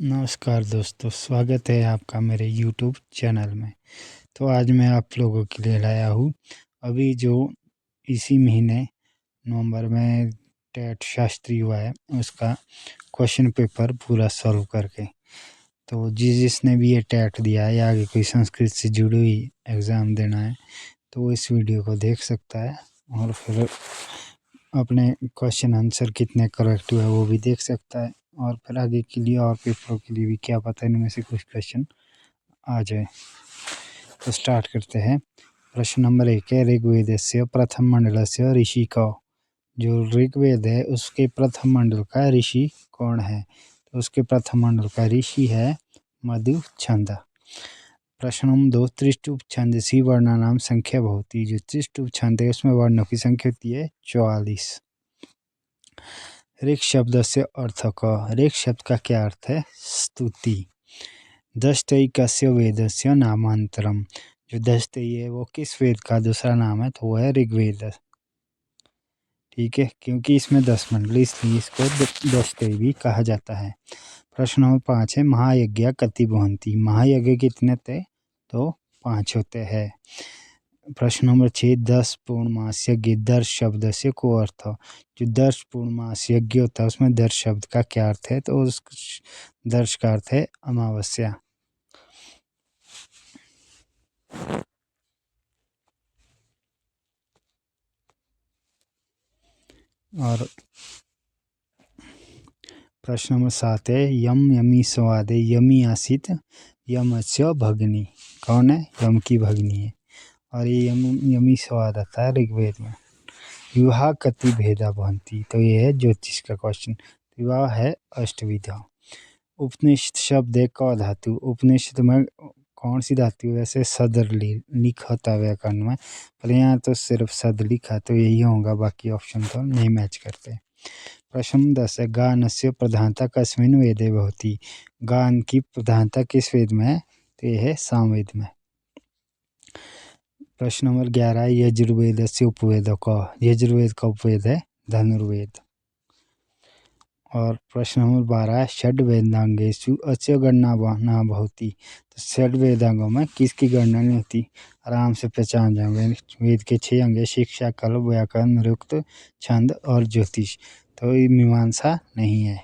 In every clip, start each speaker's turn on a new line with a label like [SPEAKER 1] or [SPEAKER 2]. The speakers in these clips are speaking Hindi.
[SPEAKER 1] नमस्कार दोस्तों, स्वागत है आपका मेरे YouTube चैनल में। तो आज मैं आप लोगों के लिए लाया हूँ अभी जो इसी महीने नवंबर में टेट शास्त्री हुआ है उसका क्वेश्चन पेपर पूरा सॉल्व करके। तो जिसने भी ये टेट दिया है या आगे कोई संस्कृत से जुड़ी हुई एग्ज़ाम देना है तो वो इस वीडियो को देख सकता है और फिर अपने क्वेश्चन आंसर कितने करेक्ट हुए वो भी देख सकता है और फिर आगे के लिए और पेपरों के लिए भी क्या पता इनमें से कुछ क्वेश्चन आ जाए। तो स्टार्ट करते हैं। प्रश्न नंबर 1 है, ऋग्वेदस्य प्रथम मंडलस्य ऋषि का। जो ऋग्वेद है उसके प्रथम मंडल का ऋषि कौन है? तो उसके प्रथम मंडल का ऋषि है मधुछंद। प्रश्न नंबर 2, त्रिष्टुप छंदसी वर्णानाम संख्या भवति। जो त्रिष्टुप छंद है उसमें वर्णों की संख्या होती है 44। ऋक् शब्द से अर्थ का। ऋक् शब्द का क्या अर्थ है? स्तुति। दष्टैकस्य वेदस्य नामांतरम। जो दष्टई है वो किस वेद का दूसरा नाम है? तो वो है ऋग्वेद। ठीक है, क्योंकि इसमें 10 मंडल इसलिए इसको दष्टई भी कहा जाता है। प्रश्न नंबर 5 है, महायज्ञ कति भवन्ति। महायज्ञ कितने थे? तो 5 होते हैं। प्रश्न नंबर 6, 10 पूर्णमास यज्ञ दर्श शब्द से को अर्थ। जो दर्श पूर्णमास यज्ञ होता है उसमें दर्श शब्द का क्या अर्थ है? तो उस दर्श का अर्थ है अमावस्या। और प्रश्न नंबर 7 है, यम यमी स्वादे यमी आसित यमस्य भगनी। कौन है? यम की भगनी है और ये यमी स्वाद आता है ऋग्वेद में। विवाह कति भेदा भवन्ति। तो ये है ज्योतिष का क्वेश्चन। विवाह है अष्टविधा। उपनिषद शब्द है क धातु। उपनिषद में कौन सी धातु है? वैसे सदर लिखा होता है व्याकरण में, पर यहाँ तो सिर्फ सद लिखा, तो यही होगा, बाकी ऑप्शन तो नहीं मैच करते। प्रश्न 10 है, गानस्य प्रधानता कस्मिन् वेदे भवति। गान की प्रधानता किस वेद में है? तो ये है सामवेद में। प्रश्न नंबर 11, यजुर्वेद से उपवेद का। यजुर्वेद का उपवेद है धनुर्वेद। और प्रश्न नंबर 12, षड वेदांगेषु अस्य गणना न भवति। तो षड वेदांगों में किसकी गणना नहीं होती? आराम से पहचान जाओगे। वेद के 6 अंग: शिक्षा, कल्प, व्याकरण, निरुक्त, छंद और ज्योतिष। तो ये मीमांसा नहीं है।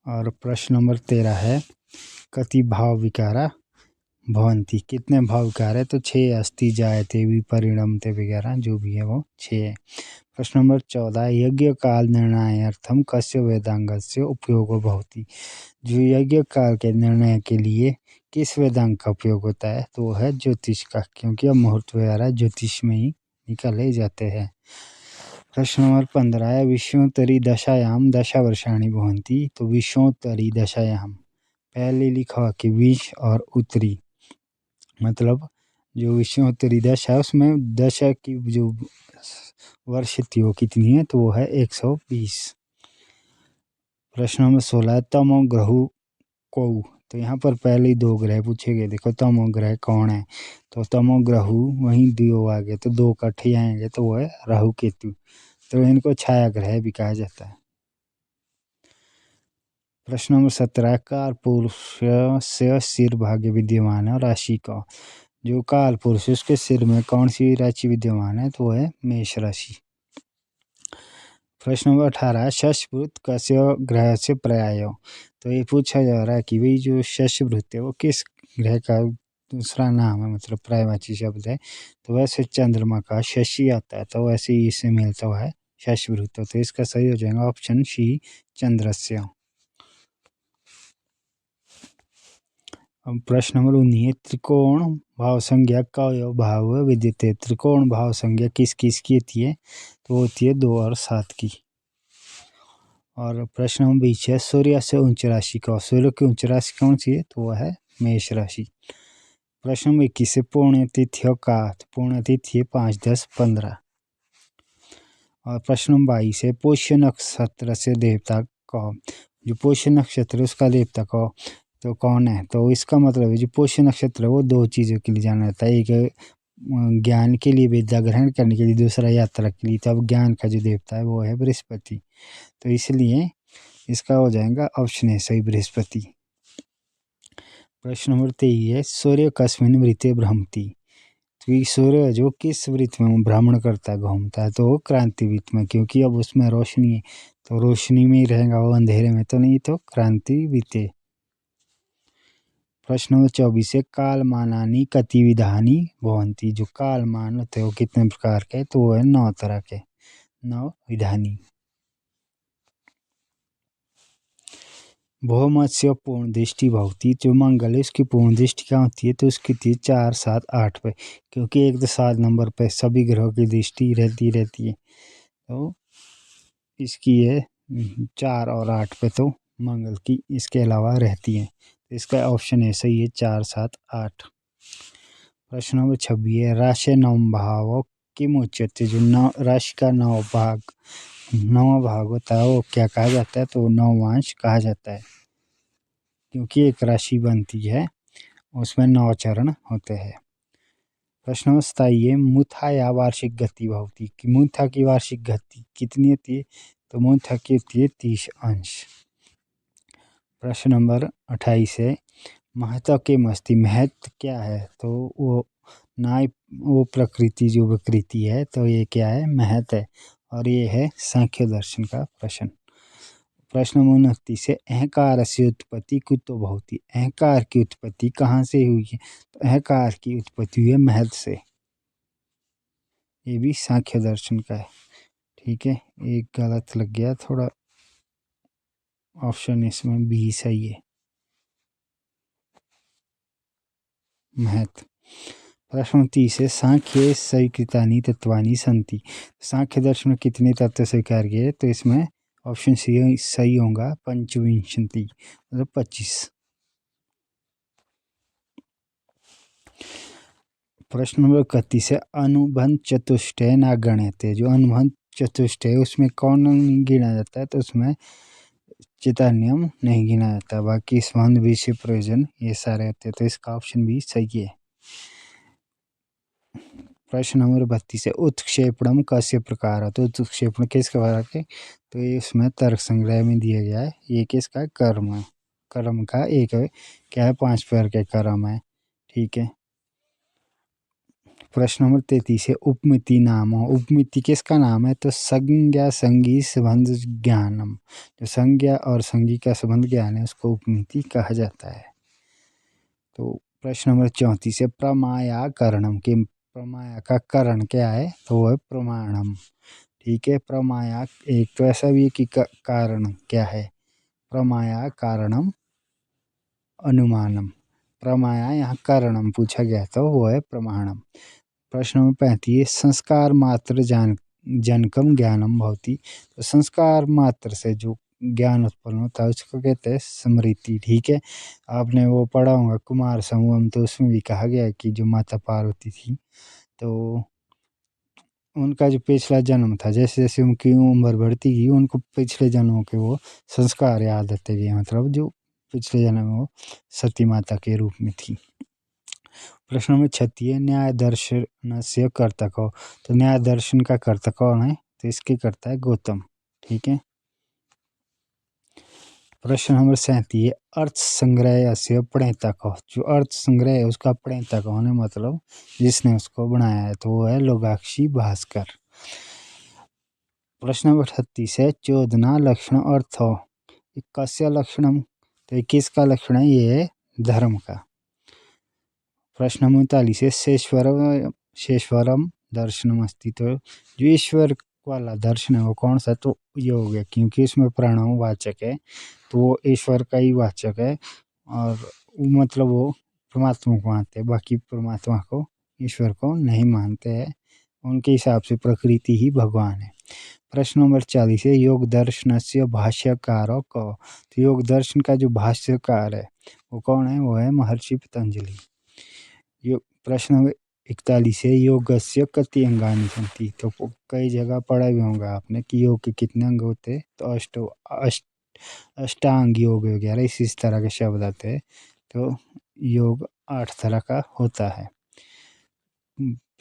[SPEAKER 1] और प्रश्न नंबर 13 है, कति भाव विकारा भवन्ति। कितने भाव विकार है? तो 6, अस्ति, जायते, विपरिणमते वगैरह जो भी है वो 6 है। प्रश्न नंबर 14, यज्ञ काल निर्णयार्थम कस्य वेदांगस्य उपयोग भवति। जो यज्ञ काल के निर्णय के लिए किस वेदांग का उपयोग होता है? तो वो है ज्योतिष का, क्योंकि अब मुहूर्त वगैरह ज्योतिष में ही निकाले जाते हैं। प्रश्न नंबर 15 है, विश्वोत्तरी दशायाम दशावर्षाणि भवन्ति। तो विश्वोत्तरी दशायाम पहले लिखा कि विश्व और उत्तरी, मतलब जो विश्वोत्तरी दशा है उसमें दशा की जो वर्ष थी वो कितनी है? तो वो है 120। प्रश्न नंबर 16, तमो ग्रहु कौ। तो यहाँ पर पहले ही 2 ग्रह पूछे गए। देखो तमो ग्रह कौन है? तो तमो ग्रहु वहीं 2 आ गए, तो 2 इकट्ठे आएंगे तो वो है राहु केतु। तो इनको छाया ग्रह भी कहा जाता है। प्रश्न नंबर 17, काल पुरुष से सिर भाग्य विद्यमान है राशि का। जो काल पुरुष उसके सिर में कौन सी राशि विद्यमान है? तो वो है मेष राशि। प्रश्न नंबर 18, शशभृत कस्य ग्रह से पर्याय। तो ये पूछा जा रहा है कि भाई जो शशभृत है वो किस ग्रह का दूसरा नाम है, मतलब पर्यायवाची शब्द है। तो वैसे चंद्रमा का शशि आता है, तो वैसे ही इससे मिलता हुआ है शशभृत। तो इसका सही हो जाएगा ऑप्शन सी, चंद्रस्य। अब प्रश्न नंबर 19, त्रिकोण भाव संज्ञा का भाव विद्यते। त्रिकोण भाव संज्ञा किस किस की होती है? तो होती है 2 और 7 की। और प्रश्न नंबर 20 है, सूर्य से उच्च राशि का। सूर्य की उच्च राशि कौन सी है? तो वह है मेष राशि। प्रश्न नंबर 21 है, पुण्यतिथियों का। पुण्यतिथि है 5, 10, 15। और प्रश्न नंबर 22 है, पुष्य नक्षत्र से देवता का। जो पुष्य नक्षत्र है उसका देवता का तो कौन है? तो इसका मतलब है जो पुष्य नक्षत्र है वो 2 चीज़ों के लिए जाना जाता है। एक है ज्ञान के लिए, विद्या ग्रहण करने के लिए, दूसरा यात्रा के लिए। तो अब ज्ञान का जो देवता है वो है बृहस्पति, तो इसलिए इसका हो जाएगा ऑप्शन है सही, बृहस्पति। प्रश्न नंबर 23 है, सूर्य कस्मिन वृत्ते भ्रमति। तो ये सूर्य जो किस वृत्त में भ्रमण करता है, घूमता है, तो क्रांति वृत्त में, क्योंकि अब उसमें रोशनी है, तो रोशनी में ही रहेगा वो, अंधेरे में तो नहीं, तो क्रांति वृत्ते। प्रश्न नंबर 24 है, कालमानानि कति विधानि भवन्ति। जो कालमान होते हैं वो कितने प्रकार के, तो वो है 9 तरह के, 9 विधानी। भौमस्य पूर्ण दृष्टि भवती। जो मंगल है उसकी पूर्ण दृष्टि क्या होती है, तो उसकी थी 4, 7, 8 पे, क्योंकि 1 से 7 नंबर पे सभी ग्रहों की दृष्टि रहती है, तो इसकी है 4 और 8 पे तो मंगल की इसके अलावा रहती है, तो इसका ऑप्शन है सही है 4, 7, 8। प्रश्न नंबर 26 है, राशि नवम भाव किम उच्यते। जो राशि का नौवां भाग होता है वो क्या कहा जाता है, तो नवमांश कहा जाता है, क्योंकि एक राशि बनती है उसमें 9 चरण होते हैं। प्रश्न नंबर 27 है, मूथा या वार्षिक गति भवती। कि मूथा की वार्षिक गति कितनी होती है, तो मूथा की होती है 30 अंश। प्रश्न नंबर 28 है, महत्व के मस्ती। महत्व क्या है, तो वो प्रकृति जो विकृति है, तो ये क्या है, महत्व है, और ये है सांख्य दर्शन का प्रश्न। प्रश्न नंबर 29 है, अहंकार से उत्पत्ति कुतो भवती। अहंकार की उत्पत्ति कहाँ से हुई है, तो अहंकार की उत्पत्ति हुई है महत्व से। ये भी सांख्य दर्शन का है, ठीक है। एक गलत लग गया थोड़ा, ऑप्शन इसमें बी सही है, महत्व। प्रश्न 30 है, सांख्ये स्वीकृतानि तत्वानि सन्ति। सांख्य दर्शन में कितने तत्व स्वीकार किए, तो इसमें ऑप्शन सी सही होगा, पंचविंशति, मतलब 25। प्रश्न नंबर 31 है, अनुबंध चतुष्टय न गण्यते। जो अनुबंध चतुष्टय उसमें कौन नहीं गिना जाता है, तो उसमें चितान्यम नहीं गिना जाता, बाकी संबंध विषय प्रयोजन ये सारे होते हैं, तो इसका ऑप्शन भी सही है। प्रश्न नंबर 32 है, उत्क्षेपणम कस्य प्रकार है। तो उत्क्षेपण किस प्रकार के, तो ये इसमें तर्क संग्रह में दिया गया है, ये किसका कर्म है, कर्म का एक क्या है, 5 प्रकार के कर्म है, ठीक है। प्रश्न नंबर 33 है, उपमिति नाम। उपमिति किसका नाम है, तो संज्ञा संगी संबंध ज्ञानम। जो संज्ञा और संगी का संबंध ज्ञान है उसको उपमिति कहा जाता है। तो प्रश्न नंबर 34 है, प्रमाया करणम। के प्रमाया का करण क्या है, तो वो है प्रमाणम, ठीक है। प्रमाया एक तो ऐसा भी है कि कारण क्या है, प्रमाया कारणम अनुमानम। प्रमाया यहाँ कारणम पूछा गया, तो वो है प्रमाणम। प्रश्न नंबर 35, संस्कार मात्र जनकम ज्ञानम भवती। तो संस्कार मात्र से जो ज्ञान उत्पन्न होता है उसको कहते हैं स्मृति, ठीक है। आपने वो पढ़ा होगा कुमार संभवम, तो उसमें भी कहा गया है कि जो माता पार्वती थी, तो उनका जो पिछला जन्म था, जैसे जैसे उनकी उम्र बढ़ती गई उनको पिछले जन्मों के वो संस्कार याद आते गए, मतलब जो पिछले जन्म में वो सती माता के रूप में थी। प्रश्न नंबर 36, न्याय दर्शन से कर्ता कौन। तो न्याय दर्शन का कर्ता कौन है, तो इसके कर्ता है गौतम, ठीक है। प्रश्न नंबर 37, अर्थ संग्रह से प्रणेता कौन। जो अर्थ संग्रह है उसका प्रणेता कौन है, मतलब जिसने उसको बनाया है, तो वो है लोगाक्षी भास्कर। प्रश्न नंबर 38 है, चोदना लक्षण अर्थ हो। कस्य लक्षणम, तो ये किसका लक्षण है, ये है धर्म का। प्रश्न नंबर 39 है, शेश्वरम दर्शनम अस्ति। तो जो ईश्वर वाला दर्शन है वो कौन सा, तो योग है, क्योंकि इसमें प्रणव वाचक है, तो वो ईश्वर का ही वाचक है, और मतलब वो परमात्मा को मानते हैं, बाकी परमात्मा को, ईश्वर को नहीं मानते हैं, उनके हिसाब से प्रकृति ही भगवान है। प्रश्न नंबर 40 है, योग दर्शन से भाष्यकार को। तो योग दर्शन का जो भाष्यकार है वो कौन है, वो है महर्षि पतंजलि। प्रश्न नंबर 41 है, योगस्य कति अंगानि सन्ति। तो कई जगह पढ़ा भी होगा आपने कि योग के कितने अंग होते हैं, तो अष्टांग योग वगैरह इस तरह के शब्द आते हैं, तो योग 8 तरह का होता है।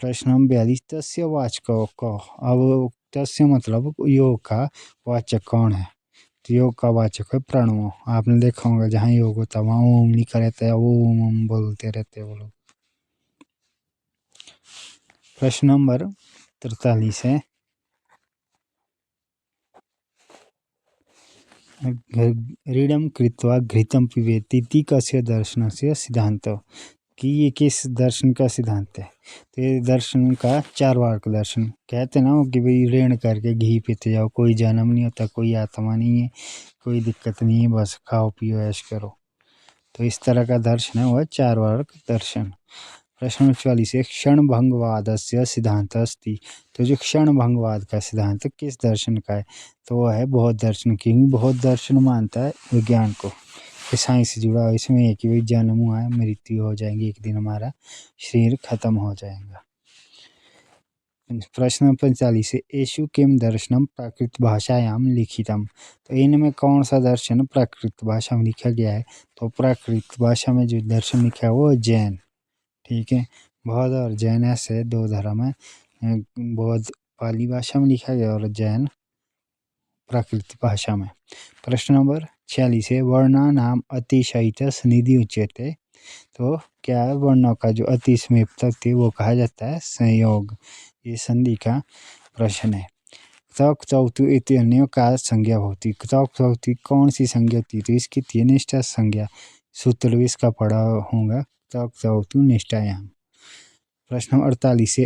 [SPEAKER 1] प्रश्न नंबर 42 तस्य वाचक कः। अब तस्य मतलब योग का वाचक कौन है? तो योग का वाचक है प्रणव। आपने देखा होगा जहाँ योग होता है वहाँ ओम लिखा रहता है, ओम ओम बोलते रहते हैं वो लोग। प्रश्न नंबर 43 है रीडम कृत्वा घृतम पिबेत इति कस्य दर्शनस्य सिद्धांत। कि ये किस दर्शन का सिद्धांत है? तो ये दर्शन का चारवाक दर्शन। कहते हैं ना वो कि भाई ऋण करके घी पीते जाओ, कोई जन्म नहीं होता, कोई आत्मा नहीं है, कोई दिक्कत नहीं है, बस खाओ पियो ऐश करो। तो इस तरह का दर्शन है वह चारवाक दर्शन। प्रश्न नंबर 44 है क्षण भंगवादस्य सिद्धांत अस्ति। तो जो क्षण भंगवाद का सिद्धांत किस दर्शन का है? तो वह है बौद्ध दर्शन। क्योंकि बौद्ध दर्शन मानता है विज्ञान को, कि साइंस से जुड़ा। इसमें एक ही जन्म हुआ है, मृत्यु हो जाएगी, एक दिन हमारा शरीर खत्म हो जाएगा। प्रश्न नंबर 45 है एषु किम दर्शनम प्राकृत भाषायाम लिखितम। तो इनमें कौन सा दर्शन प्राकृत भाषा में लिखा गया है? तो प्राकृत भाषा में जो दर्शन लिखा है वो जैन। ठीक है, बौद्ध और जैन ऐसे दो धर्म है। बौद्ध पाली भाषा में लिखा गया और जैन प्राकृत भाषा में। प्रश्न नंबर 46 है वर्णा नाम अतिशयित निधि उच्यते। तो क्या है वर्णों का जो अति समीप तक थी वो कहा जाता है संयोग। ये संधि का प्रश्न है। क्तौक चौथु इत्यन्य का संज्ञा होती। क्तौक चौथी कौन सी संज्ञा होती? तो इसकी थी निष्ठा संज्ञा। सूत्र भी इसका पढ़ा होगा। क्तौक चौथु निष्ठायाम। प्रश्न 48 से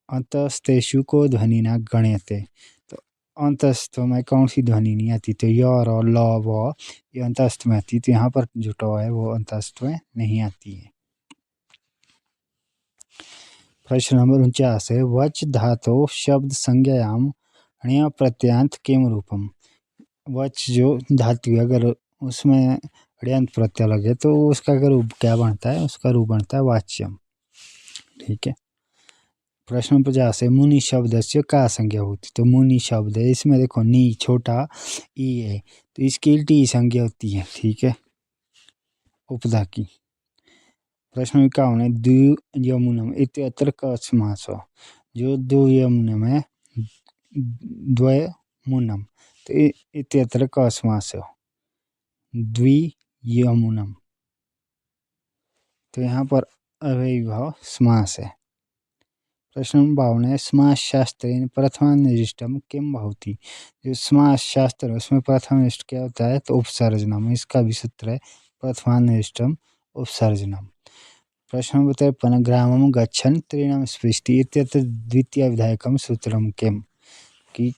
[SPEAKER 1] अंतस्तेषु को ध्वनि न गण्यते। तो अंतस्थ में कौन सी ध्वनि नहीं आती? तो य और ल व ये अंतस्थ में आती। तो यहाँ पर जो ट है वो अंतस्थ में नहीं आती है। प्रश्न नंबर 49 है वच धातो शब्द संज्ञायाम ण्य प्रत्यांत किम रूपम। वच जो धातु है अगर उसमें ण्यंत प्रत्यय लगे तो उसका रूप क्या बनता है? उसका रूप बनता है वाच्यम। ठीक है। प्रश्न नंबर 50 है मुनि शब्द से का संज्ञा होती। तो मुनि शब्द है इसमें देखो नी छोटा ई है तो इसकी टी संज्ञा होती है। ठीक है, उपधा की। प्रश्न नंबर 51 है द्वियमुनम इत्यत्र का समास। जो द्वियमुनम है द्वयमुनम तो इत्यत्र का समास द्वियमुनम। तो यहाँ पर अव्ययीभाव समास है। प्रश्न नंबर 52 है समास शास्त्रेण प्रथमानिष्टम किम भवति। जो समास शास्त्र है उसमें प्रथमानिष्ट क्या होता है? तो उपसर्जनम। इसका भी सूत्र है प्रथमानिष्टम उपसर्जनम। प्रश्न नंबर 53 ग्रामम गच्छन् तृणं स्पृशति इत्यत्र द्वितीय विधायकम सूत्रम किम। की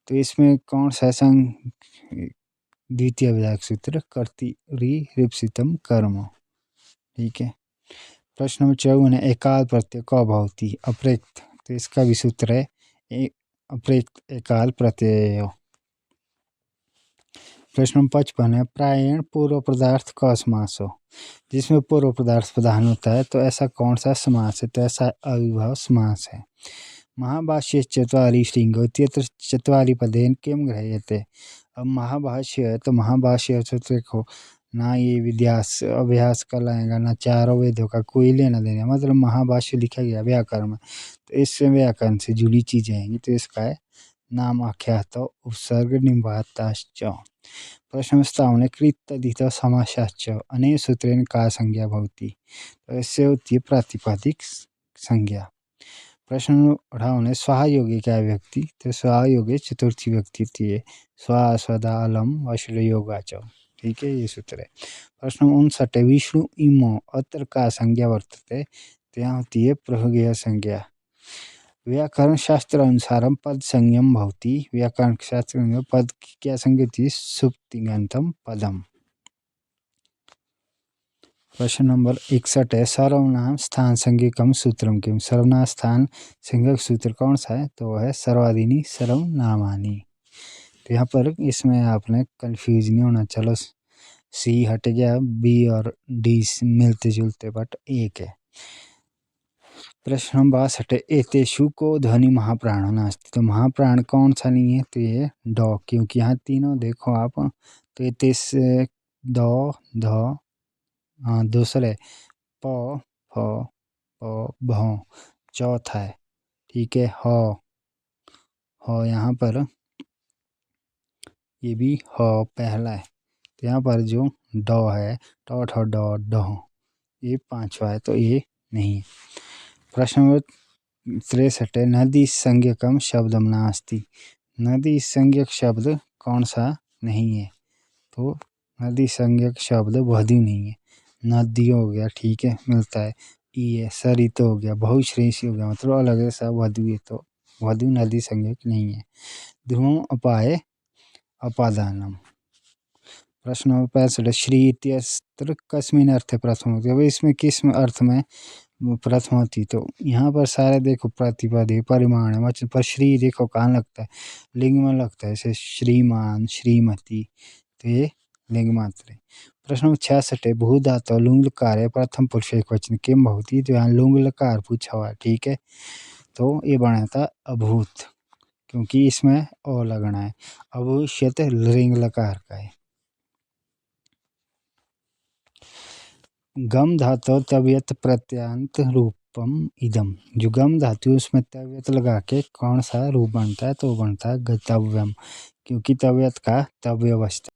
[SPEAKER 1] तो इसमें कौन सा द्वितीय विधायक सूत्र? कर्तरि-रीप्सितम कर्म। ठीक है। प्रश्न नंबर 54 है एकाल प्रत्यय क भवति अप्रेक्त। तो इसका भी सूत्र है अप्रेक्त एकाल प्रत्यय। प्रश्न नंबर 55 है प्रायण पूर्व पदार्थ का समास हो। जिसमें पूर्व पदार्थ प्रधान होता है तो ऐसा कौन सा समास है? तो ऐसा अविभाव समास है। महाभाष्य चत्वारि श्रृंगो इत्यत्र चत्वारि पदेन किम गृह्यते। अब महाभाष्य है तो महाभाष्य तो देखो ना ये विद्यास अभ्यास का लाएगा ना चारों वेदों का कोई लेना देना। मतलब महाभाष्य लिखा गया व्याकरण में तो इससे व्याकरण से जुड़ी चीजें आएंगी। तो इसका है नाम आख्यात उपसर्ग निम्बाताश्च। प्रश्न स्थावने कृत तदित समासाश्च अनेन सूत्रेण का संज्ञा भवति। तो इससे होती है प्रातिपदिक संज्ञा। प्रश्न 58 स्वायोगी क्या व्यक्ति। तो स्वायोगी चतुर्थी व्यक्ति होती है स्वा स्वदा अलम अश्र योगाच। ठीक है, ये सूत्र है। प्रश्न 59 विष्णु इमो अत्र का संज्ञा वर्तते। तो यहाँ होती है प्रयोज्य संज्ञा। व्याकरण शास्त्र अनुसार पद संज्ञम भवति। व्याकरण शास्त्र में पद की क्या संज्ञा होती है? सुप्तिगंतम पदम। प्रश्न नंबर 61 है सर्वनाम स्थान संज्ञकम सूत्रम किम। सर्वनाम स्थान संज्ञक सूत्र कौन सा है? तो वह है सर्वादीनी सर्वनामानी। तो यहाँ पर इसमें आपने कंफ्यूज नहीं होना। चलो सी हट गया, बी और डी मिलते जुलते बट एक है। प्रश्न नंबर 62 है एतेषु को ध्वनि महाप्राण नास्ति। तो महाप्राण कौन सा नहीं है? तो ये ड। क्योंकि यहाँ तीनों देखो आप तो एतेस द ध दूसरे प फ प भ चौथा है, ठीक है। ह यहाँ पर ये भी ह पहला है, तो यहाँ पर जो ड है, ट ठ ड ढ, ये पांचवा है, तो ये नहीं है। प्रश्न नंबर 63 है, नदी संज्ञकम शब्दम नास्ति। नदी संज्ञक शब्द कौन सा नहीं है? तो नदी संज्ञक शब्द वधु नहीं है। नदी हो गया, ठीक है, मिलता है। ई है, सरित हो गया, बहुश्रेषी हो गया, मतलब अलग है, सब वधु है, तो वधु नदी संज्ञक नहीं है। ध्रुवम अपाय अपादानम। प्रश्न नंबर 65, श्री इत्यत्र कस्मिन् अर्थे प्रथम होती है। अब इसमें किस अर्थ में प्रथम होती? तो यहाँ पर सारे देखो प्रतिपद है, परिमाण है, वचन पर श्री देखो कहाँ लगता है, लिंग में लगता है, जैसे श्रीमान, श्रीमती, तो ये लिंग मात्र है। प्रश्न नंबर 66 है, भू धातु लुंग लकार है, प्रथम पुरुष एक वचन किम भवती। तो यहाँ लुंग लकार पूछा हुआ है, ठीक है, तो ये बना था अभूत, क्योंकि इसमें ओ लगना है। अभूष्यत लिंग लकार का है। गम धातु तव्यत प्रत्यांत रूपम इदम। जो गम धातु उसमें तव्यत लगा के कौन सा रूप बनता है? तो बनता है गतव्यम, क्योंकि तव्यत का तव्य बचता है।